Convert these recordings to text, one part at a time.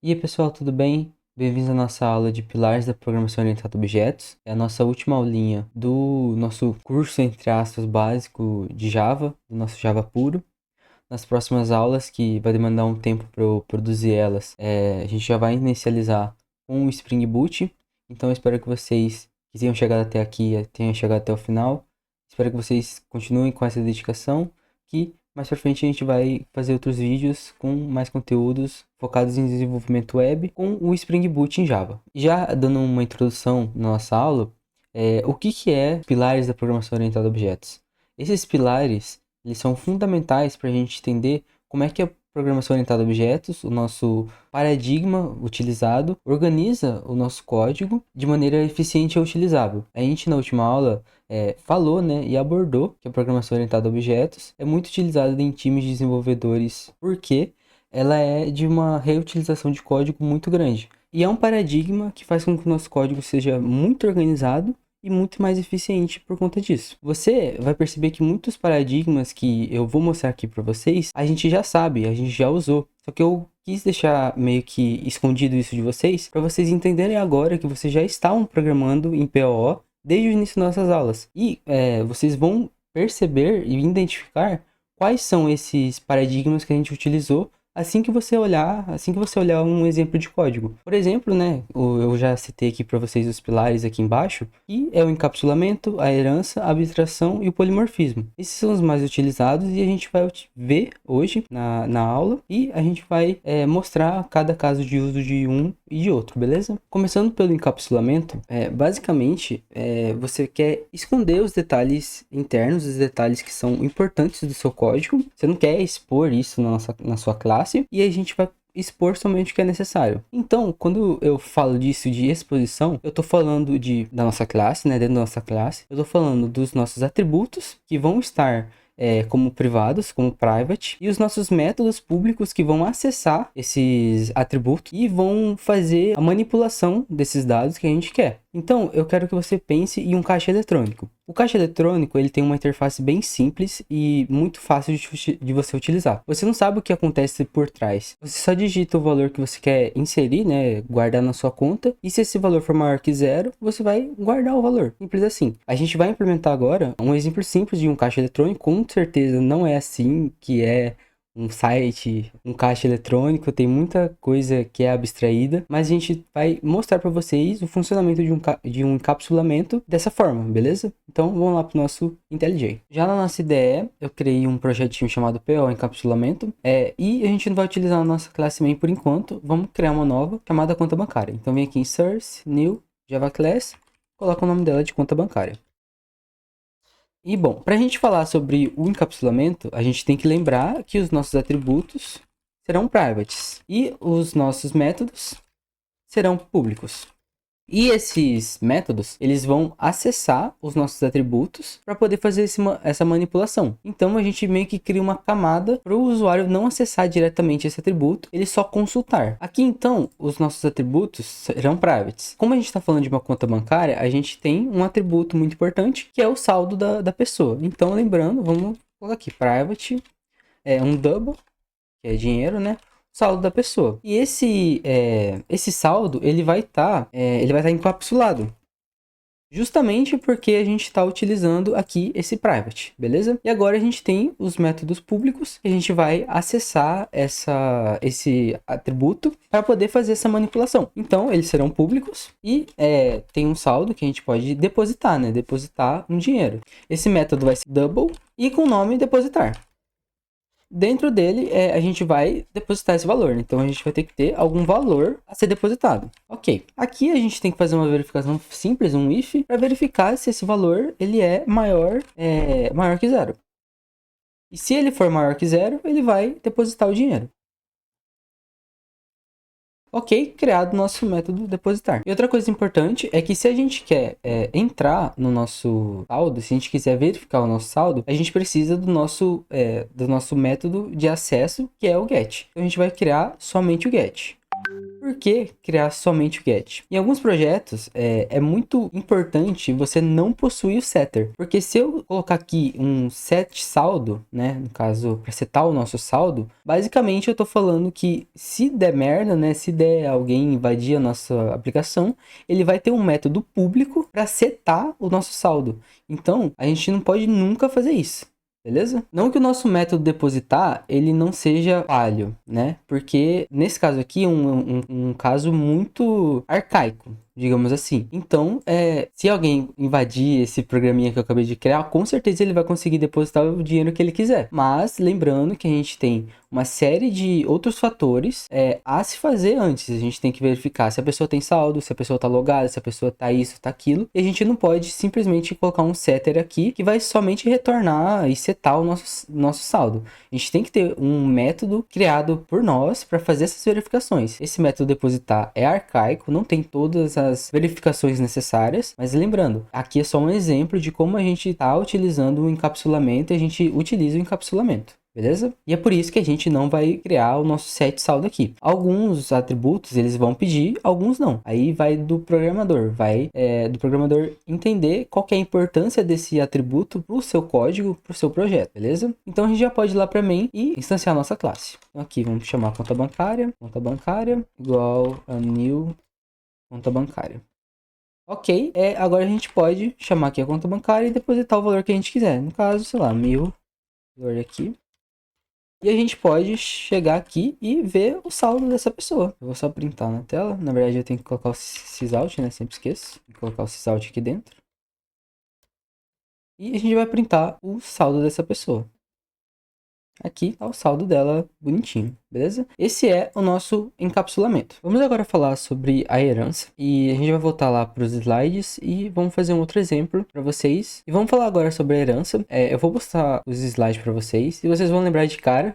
E aí, pessoal, tudo bem? Bem-vindos à nossa aula de Pilares da Programação Orientada a Objetos. É a nossa última aulinha do nosso curso, entre aspas, básico de Java, do nosso Java puro. Nas próximas aulas, que vai demandar um tempo para eu produzir elas, a gente já vai inicializar com o Spring Boot. Então, eu espero que vocês que tenham chegado até aqui, tenham chegado até o final. Espero que vocês continuem com essa dedicação, que mais pra frente a gente vai fazer outros vídeos com mais conteúdos focados em desenvolvimento web com o Spring Boot em Java. Já dando uma introdução na nossa aula, o que é pilares da programação orientada a objetos? Esses pilares, eles são fundamentais para a gente entender como é que a programação orientada a objetos, o nosso paradigma utilizado, organiza o nosso código de maneira eficiente e utilizável. A gente na última aula falou, né, e abordou que a programação orientada a objetos é muito utilizada em times de desenvolvedores porque ela é de uma reutilização de código muito grande. E é um paradigma que faz com que o nosso código seja muito organizado e muito mais eficiente por conta disso. Você vai perceber que muitos paradigmas que eu vou mostrar aqui para vocês, a gente já sabe, a gente já usou. Só que eu quis deixar meio que escondido isso de vocês, para vocês entenderem agora que vocês já estavam programando em POO desde o início das nossas aulas. E vocês vão perceber e identificar quais são esses paradigmas que a gente utilizou assim que você olhar um exemplo de código. Por exemplo, né, eu já citei aqui para vocês os pilares aqui embaixo, que é o encapsulamento, a herança, a abstração e o polimorfismo. Esses são os mais utilizados e a gente vai ver hoje na aula e a gente vai mostrar cada caso de uso de um e de outro, beleza? Começando pelo encapsulamento, basicamente você quer esconder os detalhes internos, os detalhes que são importantes do seu código. Você não quer expor isso na sua classe e a gente vai expor somente o que é necessário. Então, quando eu falo disso de exposição, eu tô falando da nossa classe, né, dentro da nossa classe, eu tô falando dos nossos atributos que vão estar como privados, como private, e os nossos métodos públicos que vão acessar esses atributos e vão fazer a manipulação desses dados que a gente quer. Então, eu quero que você pense em um caixa eletrônico. O caixa eletrônico, ele tem uma interface bem simples e muito fácil de você utilizar. Você não sabe o que acontece por trás. Você só digita o valor que você quer inserir, né, guardar na sua conta, e se esse valor for maior que zero, você vai guardar o valor. Simples assim. A gente vai implementar agora um exemplo simples de um caixa eletrônico. Com certeza não é assim que é um site, um caixa eletrônico, tem muita coisa que é abstraída, mas a gente vai mostrar para vocês o funcionamento de um encapsulamento dessa forma, beleza? Então vamos lá para o nosso IntelliJ. Já na nossa IDE, eu criei um projetinho chamado PO Encapsulamento, e a gente não vai utilizar a nossa classe main por enquanto, vamos criar uma nova chamada conta bancária. Então vem aqui em Source, New, Java Class, coloca o nome dela de conta bancária. E bom, para a gente falar sobre o encapsulamento, a gente tem que lembrar que os nossos atributos serão privates e os nossos métodos serão públicos. E esses métodos, eles vão acessar os nossos atributos para poder fazer essa manipulação. Então, a gente meio que cria uma camada para o usuário não acessar diretamente esse atributo, ele só consultar. Aqui, então, os nossos atributos serão privates. Como a gente está falando de uma conta bancária, a gente tem um atributo muito importante, que é o saldo da pessoa. Então, lembrando, vamos colocar aqui, private, um double, que é dinheiro, né? Saldo da pessoa. E esse saldo, ele vai estar encapsulado. Justamente porque a gente está utilizando aqui esse private, beleza? E agora a gente tem os métodos públicos que a gente vai acessar esse atributo para poder fazer essa manipulação. Então, eles serão públicos e tem um saldo que a gente pode depositar, né? Depositar um dinheiro. Esse método vai ser double e com o nome depositar. Dentro dele, a gente vai depositar esse valor. Então, a gente vai ter que ter algum valor a ser depositado. Ok. Aqui, a gente tem que fazer uma verificação simples, um if, para verificar se esse valor ele é maior que zero. E se ele for maior que zero, ele vai depositar o dinheiro. Ok, criado nosso método depositar. E outra coisa importante é que se a gente quer entrar no nosso saldo, se a gente quiser verificar o nosso saldo, a gente precisa do nosso método de acesso, que é o get. Então a gente vai criar somente o get. Por por que criar somente o get? Em alguns projetos, é muito importante você não possuir o setter, porque se eu colocar aqui um set saldo, né, no caso, para setar o nosso saldo, basicamente eu tô falando que se der merda, né, se der alguém invadir a nossa aplicação, ele vai ter um método público para setar o nosso saldo. Então, a gente não pode nunca fazer isso. Beleza? Não que o nosso método depositar, ele não seja falho, né? Porque nesse caso aqui é um caso muito arcaico, digamos assim. Então, se alguém invadir esse programinha que eu acabei de criar, com certeza ele vai conseguir depositar o dinheiro que ele quiser. Mas, lembrando que a gente tem uma série de outros fatores a se fazer antes. A gente tem que verificar se a pessoa tem saldo, se a pessoa tá logada, se a pessoa tá isso, tá aquilo. E a gente não pode simplesmente colocar um setter aqui que vai somente retornar e setar o nosso saldo. A gente tem que ter um método criado por nós para fazer essas verificações. Esse método depositar é arcaico, não tem todas as verificações necessárias, mas lembrando, aqui é só um exemplo de como a gente está utilizando o encapsulamento e a gente utiliza o encapsulamento. Beleza? E é por isso que a gente não vai criar o nosso set saldo aqui. Alguns atributos eles vão pedir, alguns não. Aí vai do programador, do programador entender qual que é a importância desse atributo para o seu código, para o seu projeto, beleza? Então a gente já pode ir lá para main e instanciar a nossa classe. Então aqui vamos chamar conta bancária igual a new conta bancária. Ok, agora a gente pode chamar aqui a conta bancária e depositar o valor que a gente quiser. No caso, sei lá, 1000, valor aqui. E a gente pode chegar aqui e ver o saldo dessa pessoa. Eu vou só printar na tela. Na verdade, eu tenho que colocar o sysout, né? Sempre esqueço. Vou colocar o sysout aqui dentro. E a gente vai printar o saldo dessa pessoa. Aqui tá o saldo dela bonitinho, beleza? Esse é o nosso encapsulamento. Vamos agora falar sobre a herança. E a gente vai voltar lá para os slides e vamos fazer um outro exemplo para vocês. E vamos falar agora sobre a herança. Eu vou postar os slides para vocês e vocês vão lembrar de cara.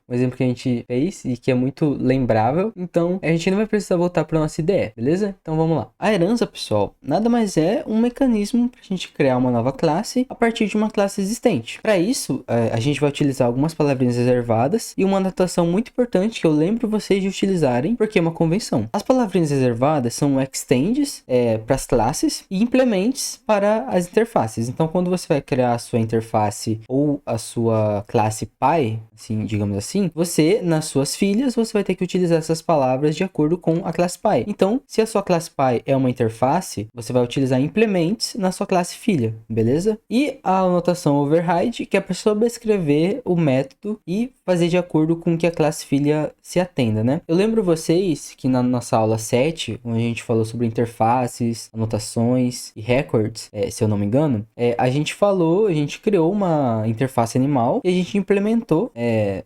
Um exemplo que a gente fez e que é muito lembrável. Então, a gente não vai precisar voltar para nossa IDE, beleza? Então, vamos lá. A herança, pessoal, nada mais é um mecanismo para a gente criar uma nova classe a partir de uma classe existente. Para isso, a gente vai utilizar algumas palavrinhas reservadas e uma anotação muito importante que eu lembro vocês de utilizarem, porque é uma convenção. As palavrinhas reservadas são extends para as classes e implements para as interfaces. Então, quando você vai criar a sua interface ou a sua classe pai, assim, digamos assim, você, nas suas filhas, você vai ter que utilizar essas palavras de acordo com a classe pai. Então, se a sua classe pai é uma interface, você vai utilizar implements na sua classe filha, beleza? E a anotação override, que é para sobrescrever o método e fazer de acordo com que a classe filha se atenda, né? Eu lembro vocês que na nossa aula 7, onde a gente falou sobre interfaces, anotações e records, se eu não me engano, a gente criou uma interface animal e a gente implementou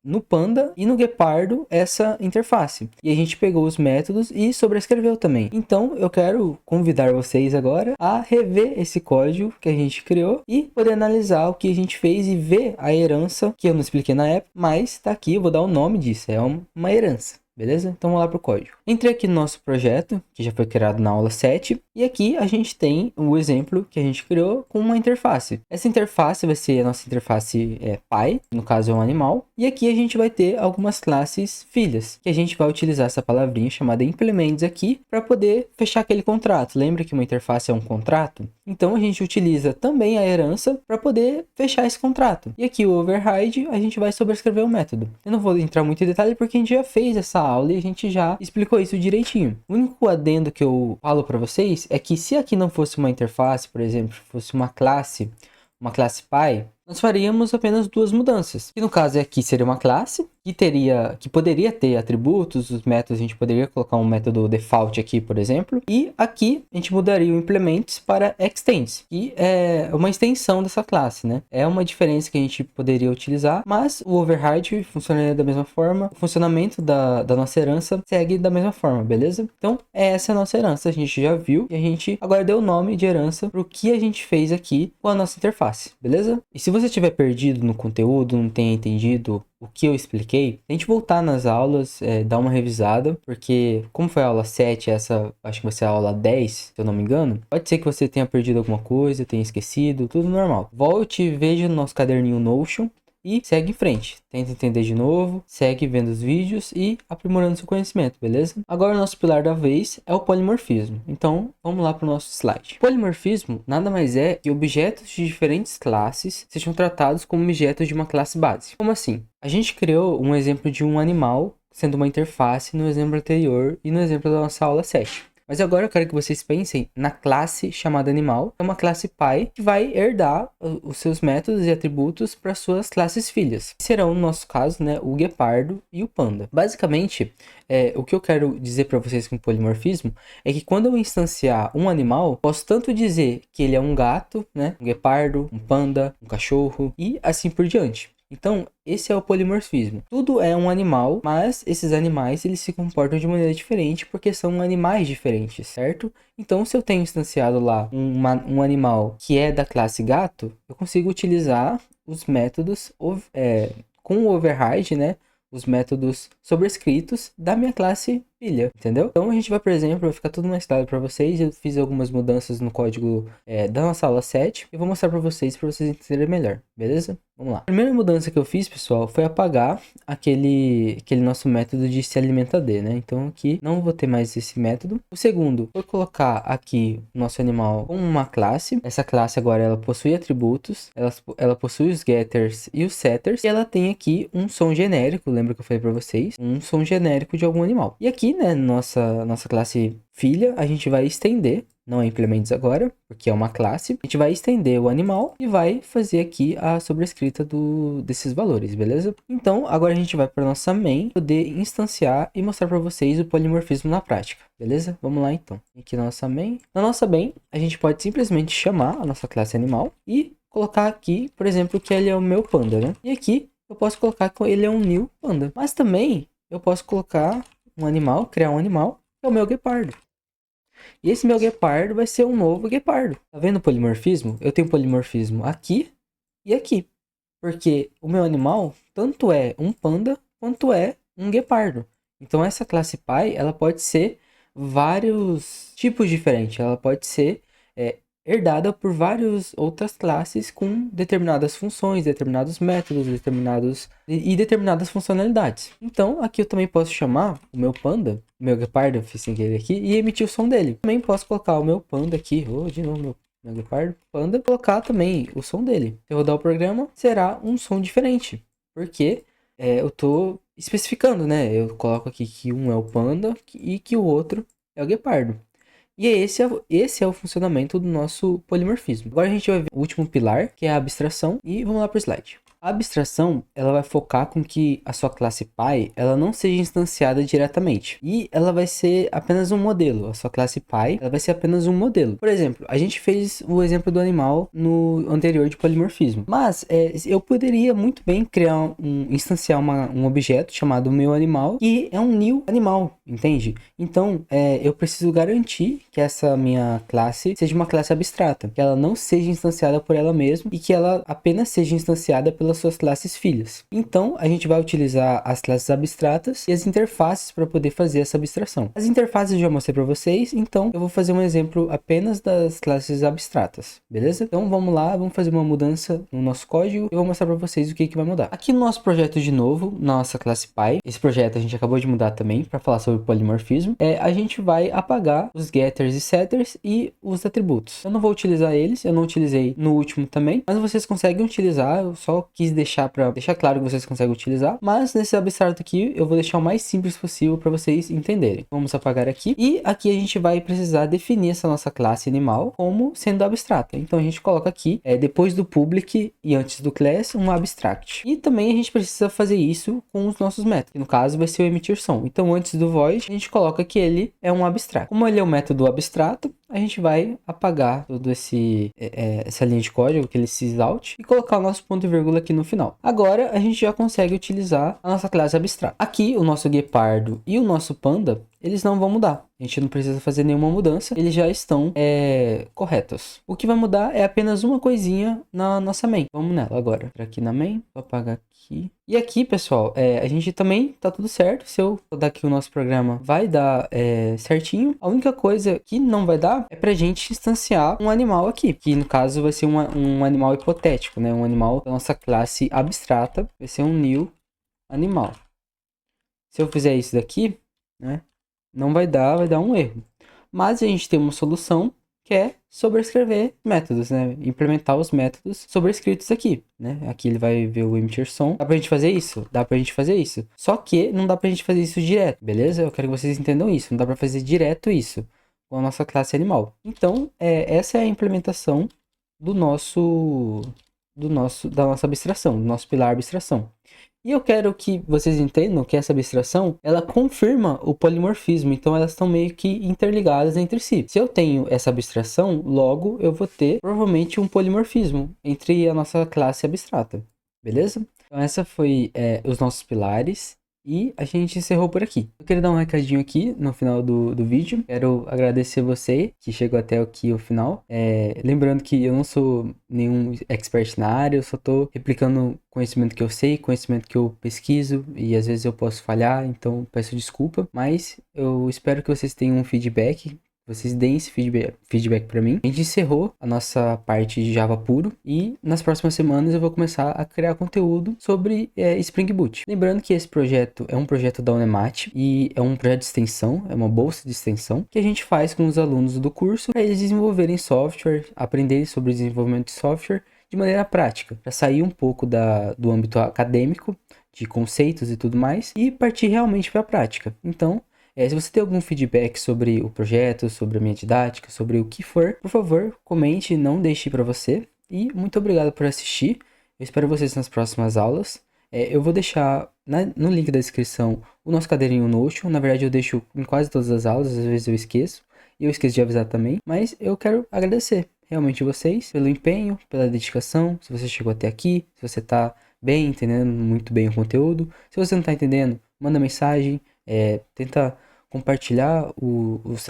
no Panda e no Guepardo essa interface. E a gente pegou os métodos e sobrescreveu também. Então, eu quero convidar vocês agora a rever esse código que a gente criou e poder analisar o que a gente fez e ver a herança, que eu não expliquei na época, mas tá aqui, eu vou dar o nome disso, é uma herança. Beleza? Então vamos lá para o código. Entrei aqui no nosso projeto, que já foi criado na aula 7. E aqui a gente tem o exemplo que a gente criou com uma interface. Essa interface vai ser a nossa interface pai, no caso é um animal. E aqui a gente vai ter algumas classes filhas, que a gente vai utilizar essa palavrinha chamada implements aqui para poder fechar aquele contrato. Lembra que uma interface é um contrato? Então a gente utiliza também a herança para poder fechar esse contrato. E aqui o override a gente vai sobrescrever o método. Eu não vou entrar muito em detalhe porque a gente já fez essa aula e a gente já explicou isso direitinho. O único adendo que eu falo para vocês é que se aqui não fosse uma interface, por exemplo, fosse uma classe pai, nós faríamos apenas duas mudanças. Que no caso aqui seria uma classe que poderia ter atributos, os métodos a gente poderia colocar um método default aqui, por exemplo, e aqui a gente mudaria o implements para extends, que é uma extensão dessa classe, né? É uma diferença que a gente poderia utilizar, mas o override funcionaria da mesma forma, o funcionamento da nossa herança segue da mesma forma, beleza? Então, essa é a nossa herança, a gente já viu e a gente agora deu o nome de herança para o que a gente fez aqui com a nossa interface, beleza? E se você estiver perdido no conteúdo, não tenha entendido o que eu expliquei, tente voltar nas aulas, dar uma revisada, porque como foi a aula 7, essa acho que vai ser a aula 10, se eu não me engano, pode ser que você tenha perdido alguma coisa, tenha esquecido, tudo normal. Volte e veja no nosso caderninho Notion, e segue em frente. Tenta entender de novo, segue vendo os vídeos e aprimorando seu conhecimento, beleza? Agora o nosso pilar da vez é o polimorfismo. Então, vamos lá para o nosso slide. Polimorfismo nada mais é que objetos de diferentes classes sejam tratados como objetos de uma classe base. Como assim? A gente criou um exemplo de um animal sendo uma interface no exemplo anterior e no exemplo da nossa aula 7. Mas agora eu quero que vocês pensem na classe chamada animal, que é uma classe pai que vai herdar os seus métodos e atributos para suas classes filhas. Que serão, no nosso caso, né, o guepardo e o panda. Basicamente, o que eu quero dizer para vocês com polimorfismo é que quando eu instanciar um animal, posso tanto dizer que ele é um gato, né, um guepardo, um panda, um cachorro e assim por diante. Então, esse é o polimorfismo. Tudo é um animal, mas esses animais eles se comportam de maneira diferente porque são animais diferentes, certo? Então, se eu tenho instanciado lá um animal que é da classe gato, eu consigo utilizar os métodos com o override, né? Os métodos sobrescritos da minha classe filha, entendeu? Então a gente vai, por exemplo, vai ficar tudo mais claro para vocês. Eu fiz algumas mudanças no código da nossa aula 7 e vou mostrar para vocês entenderem melhor, beleza? Vamos lá. A primeira mudança que eu fiz, pessoal, foi apagar aquele nosso método de se alimenta de, né? Então aqui não vou ter mais esse método. O segundo foi colocar aqui o nosso animal como uma classe. Essa classe agora ela possui atributos, ela possui os getters e os setters, e ela tem aqui um som genérico, lembra que eu falei para vocês? Um som genérico de algum animal. E aqui, né, nossa classe filha, a gente vai estender, não é implementos agora, porque é uma classe. A gente vai estender o animal e vai fazer aqui a sobrescrita desses valores, beleza? Então, agora a gente vai para nossa main, poder instanciar e mostrar para vocês o polimorfismo na prática, beleza? Vamos lá então. Aqui na nossa main. Na nossa main, a gente pode simplesmente chamar a nossa classe animal e colocar aqui, por exemplo, que ele é o meu panda, né? E aqui eu posso colocar que ele é um new panda. Mas também eu posso colocar um animal, criar um animal, que é o meu guepardo. E esse meu guepardo vai ser um novo guepardo. Tá vendo o polimorfismo? Eu tenho polimorfismo aqui e aqui. Porque o meu animal tanto é um panda quanto é um guepardo. Então essa classe pai, ela pode ser vários tipos diferentes. Ela pode ser herdada por várias outras classes com determinadas funções, determinados métodos, determinadas funcionalidades. Então, aqui eu também posso chamar o meu panda, o meu guepardo, fiz sem querer aqui, e emitir o som dele. Também posso colocar o meu panda aqui, de novo, meu guepardo, panda, colocar também o som dele. Se eu rodar o programa, será um som diferente, porque eu tô especificando, né? Eu coloco aqui que um é o panda e que o outro é o guepardo. E esse é o funcionamento do nosso polimorfismo. Agora a gente vai ver o último pilar, que é a abstração, e vamos lá para o slide. A abstração, ela vai focar com que a sua classe pai, ela não seja instanciada diretamente. E ela vai ser apenas um modelo. A sua classe pai, ela vai ser apenas um modelo. Por exemplo, a gente fez o exemplo do animal no anterior de polimorfismo. Mas eu poderia muito bem instanciar um objeto chamado meu animal, que é um new animal, entende? Então, eu preciso garantir que essa minha classe seja uma classe abstrata. Que ela não seja instanciada por ela mesma e que ela apenas seja instanciada pelas suas classes filhas. Então, a gente vai utilizar as classes abstratas e as interfaces para poder fazer essa abstração. As interfaces eu já mostrei para vocês, então eu vou fazer um exemplo apenas das classes abstratas, beleza? Então, vamos lá, vamos fazer uma mudança no nosso código e eu vou mostrar para vocês o que vai mudar. Aqui no nosso projeto de novo, nossa classe pai, esse projeto a gente acabou de mudar também para falar sobre polimorfismo, a gente vai apagar os getters e setters e os atributos. Eu não vou utilizar eles, eu não utilizei no último também, mas vocês conseguem utilizar, eu só quis deixar claro que vocês conseguem utilizar, mas nesse abstrato aqui eu vou deixar o mais simples possível para vocês entenderem. Vamos apagar aqui e aqui a gente vai precisar definir essa nossa classe animal como sendo abstrata. Então a gente coloca aqui, depois do public e antes do class, um abstract. E também a gente precisa fazer isso com os nossos métodos, que no caso vai ser o emitir som. Então antes do void, a gente coloca que ele é um abstract. Como ele é um método abstrato, a gente vai apagar todo essa linha de código, aquele sysout, e colocar o nosso ponto e vírgula aqui no final. Agora a gente já consegue utilizar a nossa classe abstrata. Aqui o nosso guepardo e o nosso panda, eles não vão mudar. A gente não precisa fazer nenhuma mudança, eles já estão corretos. O que vai mudar é apenas uma coisinha na nossa main. Vamos nela agora. Entrar aqui na main, vou apagar aqui. E aqui, pessoal, a gente também tá tudo certo. Se eu rodar aqui o nosso programa, vai dar certinho. A única coisa que não vai dar é pra gente instanciar um animal aqui, que no caso vai ser um animal hipotético, né? Um animal da nossa classe abstrata, vai ser um new animal. Se eu fizer isso daqui, né? Não vai dar um erro. Mas a gente tem uma solução que é sobrescrever métodos, né? Implementar os métodos sobrescritos aqui, né? Aqui ele vai ver o emitter som. Dá pra gente fazer isso? Dá pra gente fazer isso. Só que não dá pra gente fazer isso direto, beleza? Eu quero que vocês entendam isso. Não dá pra fazer direto isso com a nossa classe animal. Então, essa é a implementação da nossa abstração, do nosso pilar abstração. E eu quero que vocês entendam que essa abstração, ela confirma o polimorfismo, então elas estão meio que interligadas entre si. Se eu tenho essa abstração, logo eu vou ter provavelmente um polimorfismo entre a nossa classe abstrata, beleza? Então essa foi os nossos pilares. E a gente encerrou por aqui. Eu queria dar um recadinho aqui no final do vídeo. Quero agradecer você que chegou até aqui o final. Lembrando que eu não sou nenhum expert na área, eu só tô replicando conhecimento que eu sei, conhecimento que eu pesquiso e às vezes eu posso falhar, então peço desculpa. Mas eu espero que vocês tenham um feedback. Vocês deem esse feedback para mim. A gente encerrou a nossa parte de Java puro e nas próximas semanas eu vou começar a criar conteúdo sobre Spring Boot. Lembrando que esse projeto é um projeto da Unemat e é um projeto de extensão, é uma bolsa de extensão que a gente faz com os alunos do curso para eles desenvolverem software, aprenderem sobre desenvolvimento de software de maneira prática, para sair um pouco do âmbito acadêmico, de conceitos e tudo mais, e partir realmente para a prática. Então, se você tem algum feedback sobre o projeto, sobre a minha didática, sobre o que for, por favor, comente, não deixe para você. E muito obrigado por assistir. Eu espero vocês nas próximas aulas. Eu vou deixar no link da descrição o nosso caderninho Notion. Na verdade, eu deixo em quase todas as aulas, às vezes eu esqueço. E eu esqueço de avisar também. Mas eu quero agradecer realmente vocês pelo empenho, pela dedicação. Se você chegou até aqui, se você tá bem, entendendo muito bem o conteúdo. Se você não tá entendendo, manda mensagem, tenta compartilhar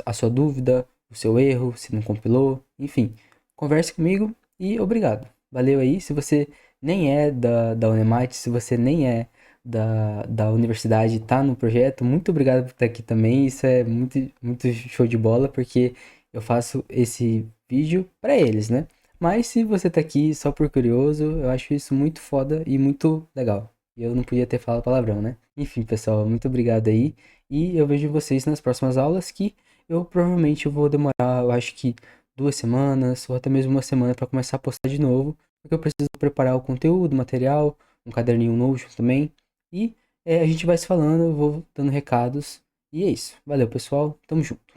a sua dúvida, o seu erro, se não compilou, enfim. Converse comigo e obrigado. Valeu aí. Se você nem é da Unemat, se você nem é da universidade e tá no projeto, muito obrigado por estar aqui também. Isso é muito, muito show de bola, porque eu faço esse vídeo para eles, né? Mas se você tá aqui só por curioso, eu acho isso muito foda e muito legal. E eu não podia ter falado palavrão, né? Enfim, pessoal, muito obrigado aí. E eu vejo vocês nas próximas aulas, que eu provavelmente vou demorar, eu acho que 2 semanas ou até mesmo uma semana para começar a postar de novo, porque eu preciso preparar o conteúdo, material, um caderninho Notion também. E a gente vai se falando, eu vou dando recados. E é isso. Valeu, pessoal. Tamo junto.